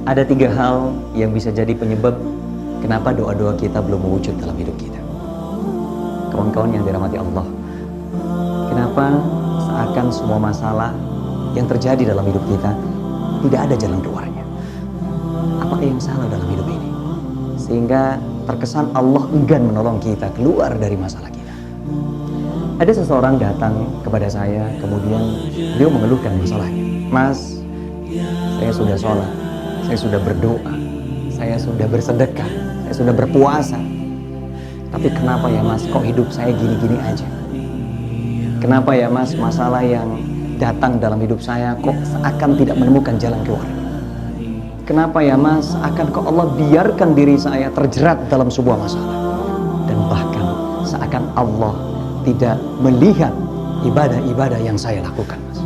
Ada 3 hal yang bisa jadi penyebab kenapa doa-doa kita belum mewujud dalam hidup kita. Kawan-kawan yang dirahmati Allah, kenapa seakan semua masalah yang terjadi dalam hidup kita tidak ada jalan keluarnya? Apakah yang salah dalam hidup ini sehingga terkesan Allah enggan menolong kita keluar dari masalah kita? Ada seseorang datang kepada saya, kemudian beliau mengeluhkan masalahnya. Mas, saya sudah sholat, saya sudah berdoa, saya sudah bersedekah, saya sudah berpuasa, tapi kenapa ya mas, kok hidup saya gini-gini aja? Kenapa ya mas, masalah yang datang dalam hidup saya kok seakan tidak menemukan jalan keluar? Kenapa ya mas, seakan kok Allah biarkan diri saya terjerat dalam sebuah masalah? Dan bahkan seakan Allah tidak melihat ibadah-ibadah yang saya lakukan, mas.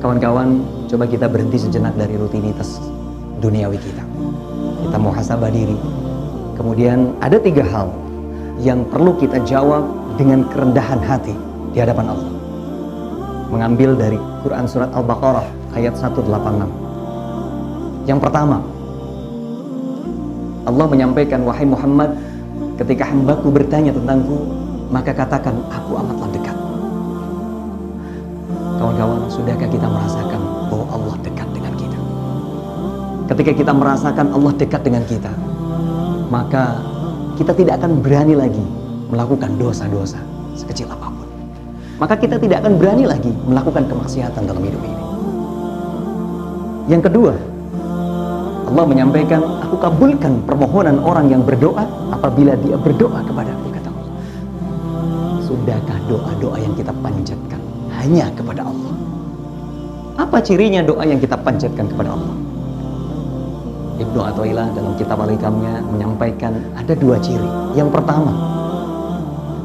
Kawan-kawan, coba kita berhenti sejenak dari rutinitas duniawi kita. Kita muhasabah diri. Kemudian ada 3 hal yang perlu kita jawab dengan kerendahan hati di hadapan Allah. Mengambil dari Quran surat Al-Baqarah ayat 186. Yang pertama, Allah menyampaikan, wahai Muhammad, ketika hambaku bertanya tentangku, maka katakan, aku amatlah dekat. Kawan-kawan, sudahkah kita merasakan bahwa Allah dekat dengan kita? Ketika kita merasakan Allah dekat dengan kita, maka kita tidak akan berani lagi melakukan dosa-dosa sekecil apapun. Maka kita tidak akan berani lagi melakukan kemaksiatan dalam hidup ini. Yang kedua, Allah menyampaikan, aku kabulkan permohonan orang yang berdoa apabila dia berdoa kepadaku, kata Allah. Sudahkah doa-doa yang kita panjatkan hanya kepada Allah? Apa cirinya doa yang kita panjatkan kepada Allah? Ibnu Athaillah dalam kitab Al-Hikamnya menyampaikan ada 2 ciri. Yang pertama,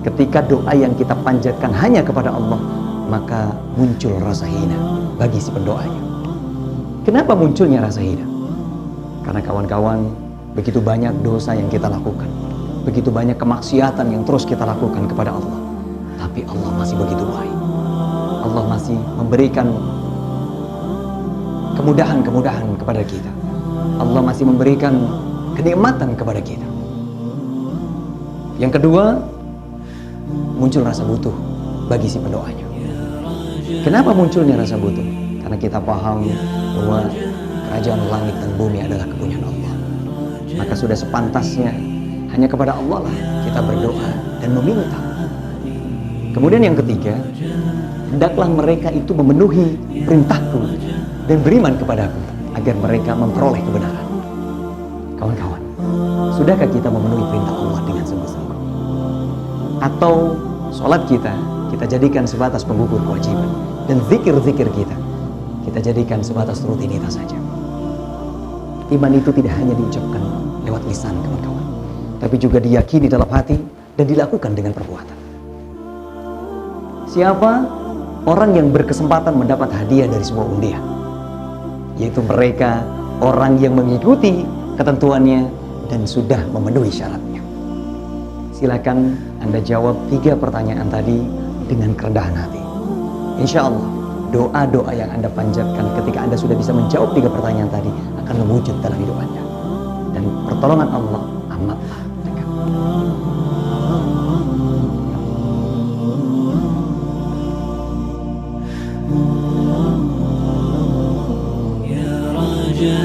ketika doa yang kita panjatkan hanya kepada Allah, maka muncul rasa hina bagi si pendoanya. Kenapa munculnya rasa hina? Karena kawan-kawan, begitu banyak dosa yang kita lakukan, begitu banyak kemaksiatan yang terus kita lakukan kepada Allah, tapi Allah masih begitu baik. Allah masih memberikan kemudahan-kemudahan kepada kita. Allah masih memberikan kenikmatan kepada kita. Yang kedua, muncul rasa butuh bagi si pendoanya. Kenapa munculnya rasa butuh? Karena kita paham bahwa kerajaan langit dan bumi adalah kepunyaan Allah. Maka sudah sepantasnya hanya kepada Allah lah kita berdoa dan meminta. Kemudian yang ketiga, hendaklah mereka itu memenuhi perintahku dan beriman kepadaku agar mereka memperoleh kebenaran. Kawan-kawan, sudahkah kita memenuhi perintah Allah dengan sungguh-sungguh? Atau sholat kita jadikan sebatas penggugur kewajiban, dan zikir-zikir kita jadikan sebatas rutinitas saja? Iman itu tidak hanya diucapkan lewat lisan, kawan-kawan, tapi juga diyakini dalam hati dan dilakukan dengan perbuatan. Siapa orang yang berkesempatan mendapat hadiah dari sebuah undian? Yaitu mereka orang yang mengikuti ketentuannya dan sudah memenuhi syaratnya. Silakan Anda jawab 3 pertanyaan tadi dengan kerendahan hati. Insya Allah doa-doa yang Anda panjatkan ketika Anda sudah bisa menjawab 3 pertanyaan tadi akan mewujud dalam hidup Anda. Dan pertolongan Allah amatlah dekat. Ya Raja